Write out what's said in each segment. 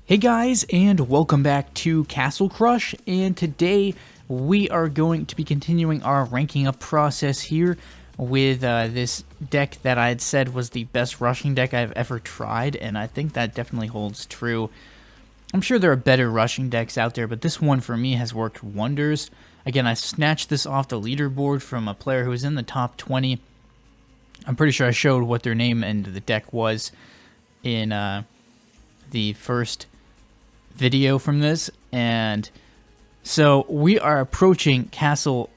Hey guys, and welcome back to Castle Crush, and today we are going to be continuing our ranking up process here with this deck that I had said was the best rushing deck I've ever tried, and I think that definitely holds true. I'm sure there are better rushing decks out there, but this one for me has worked wonders. Again, I snatched this off the leaderboard from a player who was in the top 20. I'm pretty sure I showed what their name and the deck was in the first video from this, and so we are approaching Castle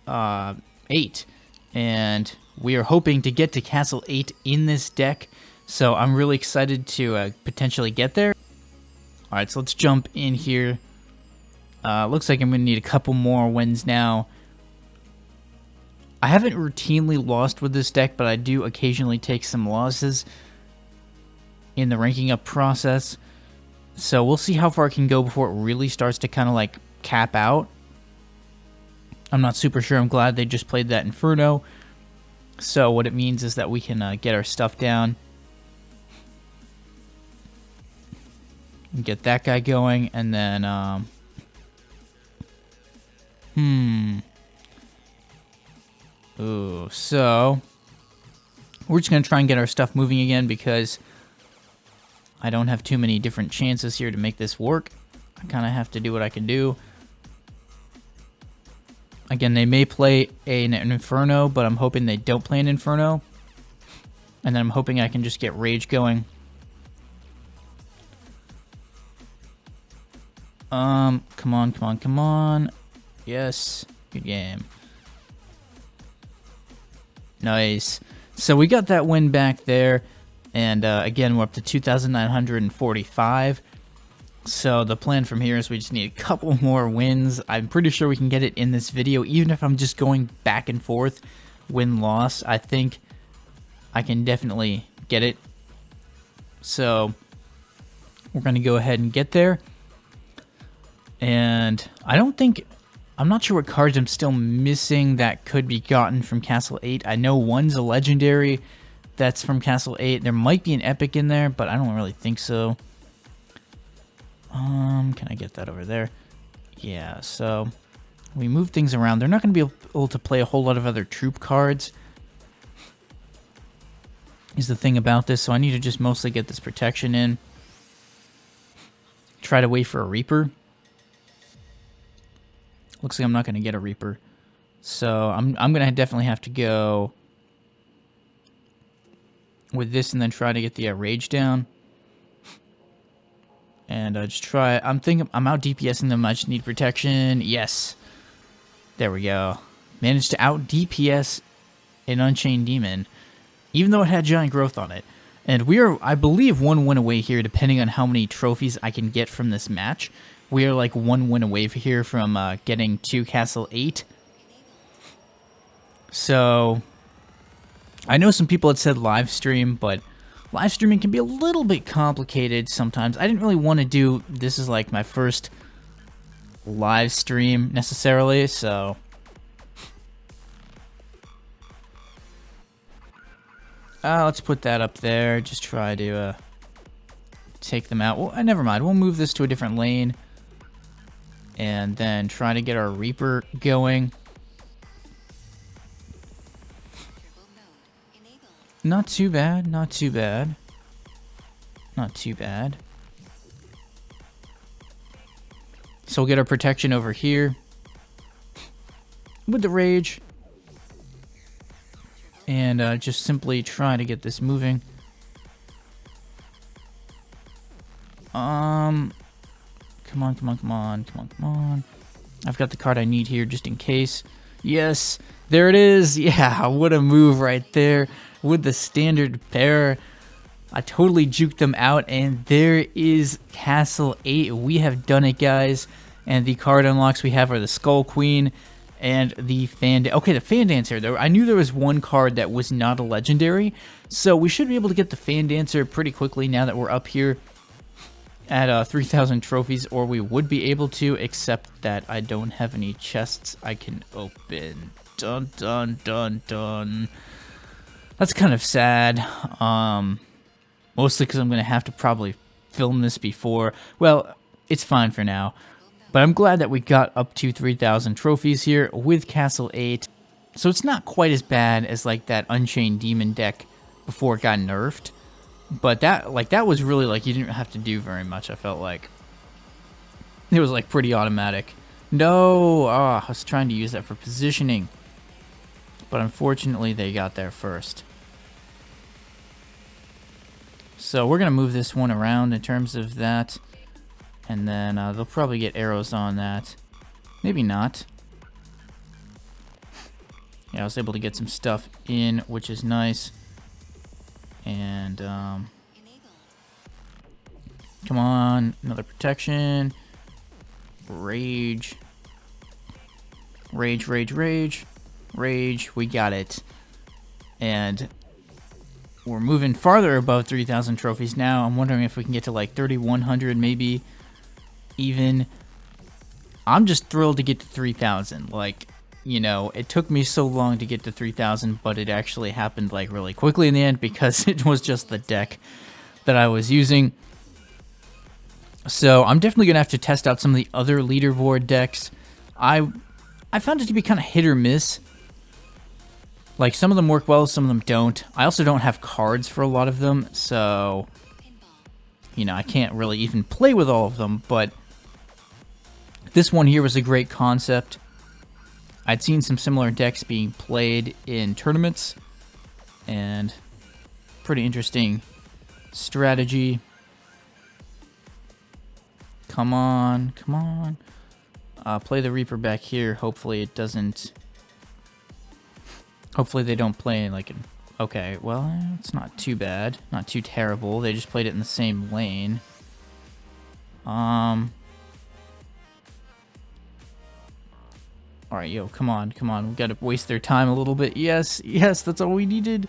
8, and we are hoping to get to Castle 8 in this deck, so I'm really excited to potentially get there. Alright, so let's jump in here. Looks like I'm going to need a couple more wins now. I haven't routinely lost with this deck, but I do occasionally take some losses in the ranking up process. So we'll see how far I can go before it really starts to kind of like cap out. I'm not super sure. I'm glad they just played that Inferno. So what it means is that we can get our stuff down. And get that guy going. And then, Ooh, so we're just going to try and get our stuff moving again because I don't have too many different chances here to make this work. I kind of have to do what I can do. Again, they may play an Inferno, but I'm hoping they don't play an Inferno. And then I'm hoping I can just get Rage going. Come on, come on, come on. Yes, good game. Nice. So we got that win back there. And again, we're up to 2,945. So the plan from here is we just need a couple more wins. I'm pretty sure we can get it in this video, even if I'm just going back and forth, win-loss. I think I can definitely get it. So we're going to go ahead and get there. And I'm not sure what cards I'm still missing that could be gotten from Castle 8. I know one's a legendary. That's from Castle 8. There might be an epic in there, but I don't really think so. Can I get that over there? Yeah, so we move things around. They're not going to be able to play a whole lot of other troop cards, is the thing about this, so I need to just mostly get this protection in. Try to wait for a Reaper. Looks like I'm not going to get a Reaper. So I'm going to definitely have to go with this and then try to get the Rage down. And just try. I'm out DPSing them. I just need protection. Yes. There we go. Managed to out DPS an Unchained Demon, even though it had giant growth on it. And we are, I believe, one win away here, depending on how many trophies I can get from this match. We are like one win away here from getting to Castle 8. So I know some people had said live stream, but live streaming can be a little bit complicated sometimes. I didn't really want to do this as like my first live stream necessarily, so let's put that up there. Just try to take them out. Well, never mind. We'll move this to a different lane and then try to get our Reaper going. Not too bad, not too bad. Not too bad. So we'll get our protection over here with the Rage. And just simply try to get this moving. Come on, come on, come on, come on, come on. I've got the card I need here just in case. Yes, there it is. Yeah, what a move right there. With the standard pair, I totally juked them out, and there is Castle 8. We have done it, guys. And the card unlocks we have are the Skull Queen and the Fan... Okay, the Fan Dancer. I knew there was one card that was not a legendary, so we should be able to get the Fan Dancer pretty quickly now that we're up here at 3,000 trophies, or we would be able to, except that I don't have any chests I can open. Dun, dun, dun, dun. That's kind of sad. Mostly because I'm going to have to probably filmed this before. Well, it's fine for now. But I'm glad that we got up to 3,000 trophies here with Castle 8. So it's not quite as bad as like that Unchained Demon deck before it got nerfed. But that was really like you didn't have to do very much, I felt like. It was like pretty automatic. No! I was trying to use that for positioning. But unfortunately they got there first. So we're going to move this one around in terms of that. And then they'll probably get arrows on that. Maybe not. Yeah, I was able to get some stuff in, which is nice. And, come on, another protection. Rage. Rage, rage, rage. Rage, we got it. And we're moving farther above 3,000 trophies now. I'm wondering if we can get to like 3,100 maybe. Even. I'm just thrilled to get to 3,000. Like, you know, it took me so long to get to 3,000, but it actually happened like really quickly in the end because it was just the deck that I was using. So I'm definitely gonna have to test out some of the other leaderboard decks. I found it to be kind of hit or miss. Like, some of them work well, some of them don't. I also don't have cards for a lot of them, so, you know, I can't really even play with all of them, but this one here was a great concept. I'd seen some similar decks being played in tournaments, and pretty interesting strategy. Come on, come on. Play the Reaper back here. Hopefully it doesn't... Hopefully they don't play like an... Okay, well, it's not too bad. Not too terrible. They just played it in the same lane. Alright, yo, come on, come on. We gotta waste their time a little bit. Yes, yes, that's all we needed.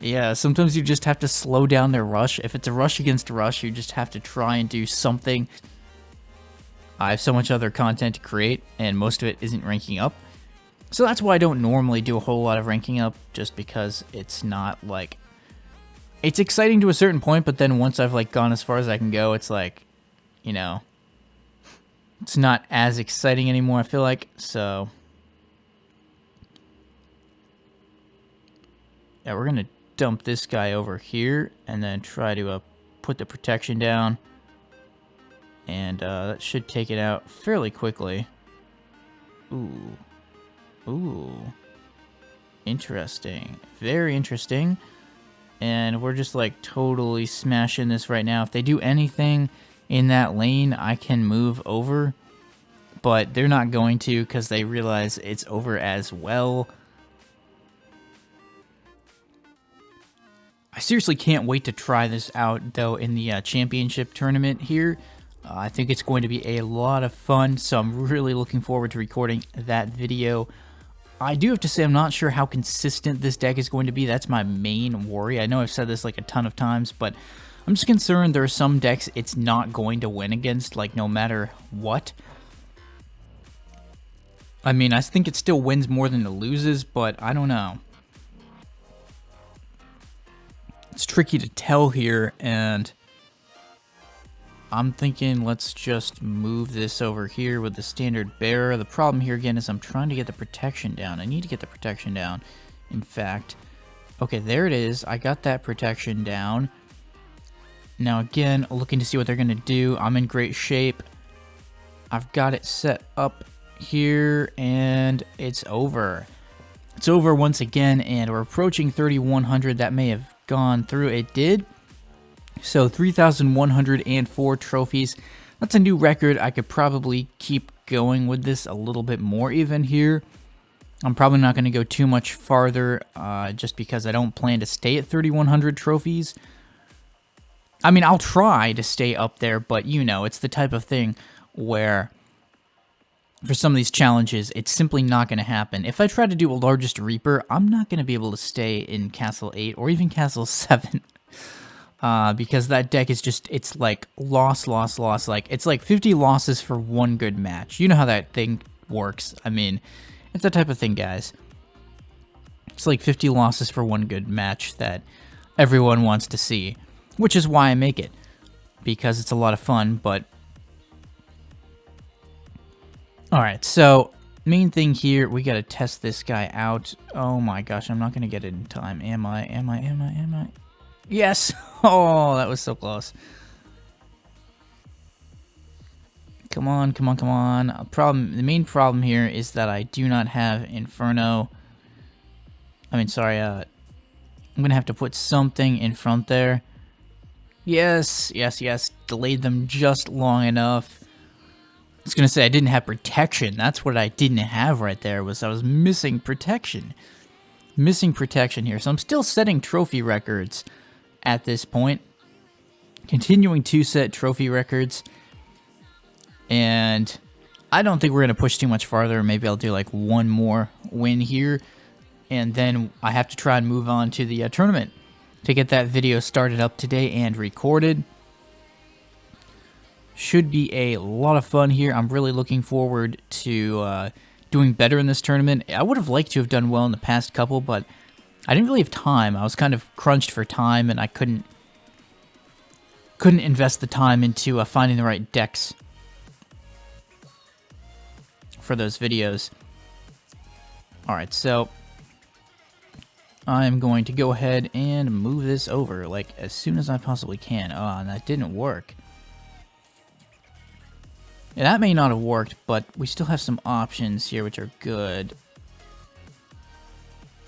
Yeah, sometimes you just have to slow down their rush. If it's a rush against a rush, you just have to try and do something. I have so much other content to create, and most of it isn't ranking up. So that's why I don't normally do a whole lot of ranking up, just because it's not, like... It's exciting to a certain point, but then once I've, like, gone as far as I can go, it's like, you know... It's not as exciting anymore, I feel like, so... Yeah, we're gonna dump this guy over here, and then try to put the protection down. And that should take it out fairly quickly. Ooh. Ooh. Interesting. Very interesting. And we're just like totally smashing this right now. If they do anything in that lane, I can move over. But they're not going to because they realize it's over as well. I seriously can't wait to try this out, though, in the championship tournament here. I think it's going to be a lot of fun, so I'm really looking forward to recording that video. I do have to say I'm not sure how consistent this deck is going to be. That's my main worry. I know I've said this like a ton of times, but I'm just concerned there are some decks it's not going to win against, like no matter what. I mean, I think it still wins more than it loses, but I don't know. It's tricky to tell here, and I'm thinking let's just move this over here with the standard bearer. The problem here again is I'm trying to get the protection down. I need to get the protection down, in fact. Okay, there it is. I got that protection down. Now again, looking to see what they're going to do. I'm in great shape. I've got it set up here, and it's over. It's over once again, and we're approaching 3,100. That may have gone through. It did. So 3,104 trophies. That's a new record. I could probably keep going with this a little bit more even here. I'm probably not going to go too much farther just because I don't plan to stay at 3,100 trophies. I mean, I'll try to stay up there, but you know, it's the type of thing where for some of these challenges, it's simply not going to happen. If I try to do a largest Reaper, I'm not going to be able to stay in Castle 8 or even Castle 7. Because that deck is just, it's like loss, loss, loss. Like, it's like 50 losses for one good match. You know how that thing works. I mean, it's that type of thing, guys. It's like 50 losses for one good match that everyone wants to see, which is why I make it. because it's a lot of fun, but... Alright, so main thing here, we gotta test this guy out. Oh my gosh, I'm not gonna get it in time. Am I? Yes! Oh, that was so close. Come on. The main problem here is that I do not have Inferno. I'm gonna have to put something in front there. Yes. Delayed them just long enough. I was gonna say I didn't have protection. That's what I didn't have right there, was I was missing protection. Missing protection here. So I'm still setting trophy records at this point. Continuing to set trophy records. And I don't think we're going to push too much farther. Maybe I'll do like one more win here. And then I have to try and move on to the tournament to get that video started up today and recorded. Should be a lot of fun here. I'm really looking forward to doing better in this tournament. I would have liked to have done well in the past couple, but I didn't really have time. I was kind of crunched for time, and I couldn't invest the time into finding the right decks for those videos. Alright, so I'm going to go ahead and move this over like as soon as I possibly can. Oh, and that didn't work. Yeah, that may not have worked, but we still have some options here which are good.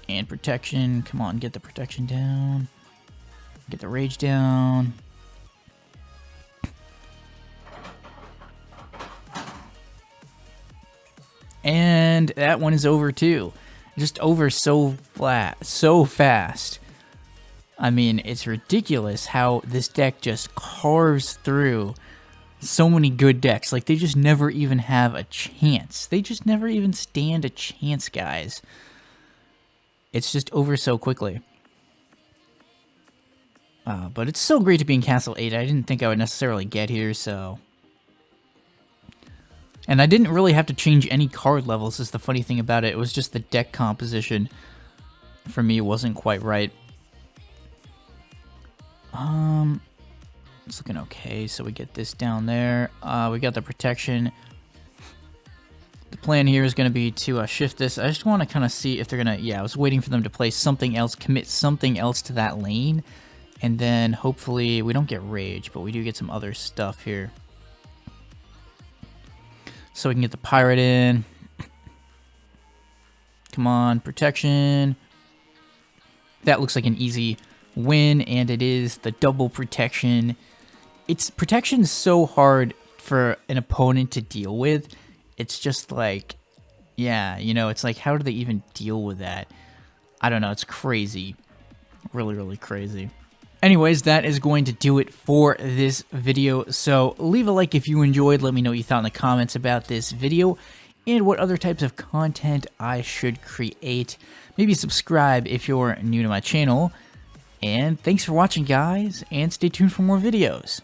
And protection. Come on, get the protection down. Get the rage down. And that one is over too. Just over so fast. I mean, it's ridiculous how this deck just carves through so many good decks. Like, they just never even have a chance. They just never even stand a chance, guys. It's just over so quickly. But it's so great to be in Castle 8. I didn't think I would necessarily get here, so... And I didn't really have to change any card levels, is the funny thing about it. It was just the deck composition, for me, wasn't quite right. It's looking okay, so we get this down there. We got the protection. The plan here is going to be to shift this. I just want to kind of see if they're going to... Yeah, I was waiting for them to play something else, commit something else to that lane. And then, hopefully, we don't get rage, but we do get some other stuff here. So we can get the pirate in. Come on, protection. That looks like an easy win, and it is the double protection. Protection's so hard for an opponent to deal with. It's just like, yeah, you know, it's like, how do they even deal with that? I don't know, it's crazy. Really, really crazy. Anyways, that is going to do it for this video. So leave a like if you enjoyed. Let me know what you thought in the comments about this video and what other types of content I should create. Maybe subscribe if you're new to my channel. And thanks for watching, guys, and stay tuned for more videos.